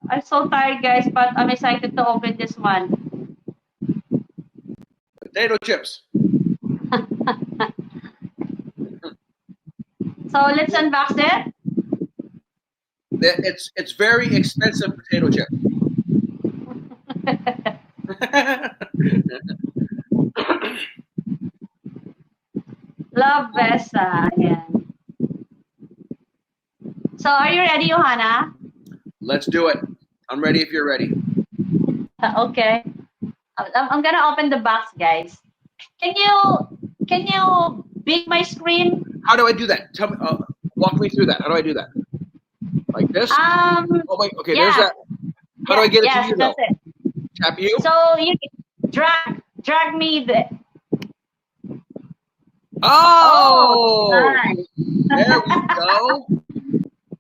I'm so tired, guys, but I'm excited to open this one. Potato chips. So let's unbox it. It's very expensive potato chip. Love Besa. Ayan. So are you ready, Johanna? Let's do it. I'm ready if you're ready. Okay. I'm gonna open the box, guys. Can you big my screen? How do I do that? Tell me. Walk me through that. How do I do that? Like this? Oh wait. Okay. Yeah. There's that. How do I get it to you though? That's it. Tap you. So you drag me the. Oh. Nice. There we go.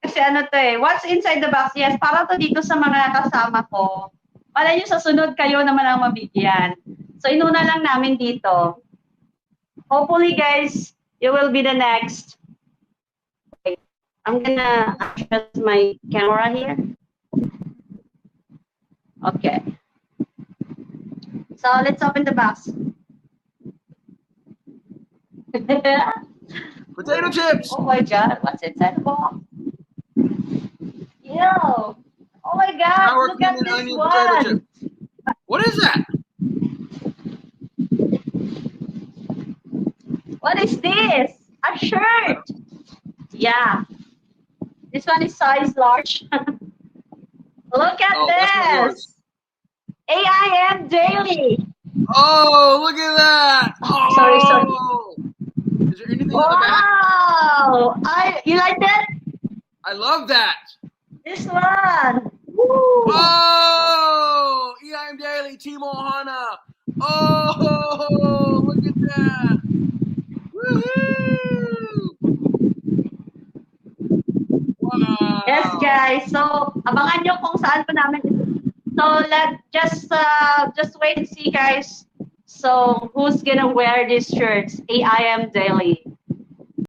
Kasi ano to eh, what's inside the box? Yes, para to dito sa mga kasama ko. Wala nyo sa sunod kayo naman ang mabigyan. So inuna lang namin dito. Hopefully guys, you will be the next. Okay. I'm gonna adjust my camera here. Okay. So let's open the box. Potato chips. Oh my god, what's inside the box? Yo! Oh my god, Sour look cream at and this onion potato one! chip. What is that? What is this? A shirt! Yeah. This one is size large. Look at That's not yours. this! AIM Daily! Oh, look at that! Oh. Sorry. Is there anything on the back? Wow! You like that? I love that. This one! Woo. Oh! EIM Daily, Team Ohana. Oh, look at that. Woohoo! Wow. Yes, guys. So, abangan nyo kung saan pa namin. So, just wait and see, guys. So, who's gonna wear these shirts? AIM Daily.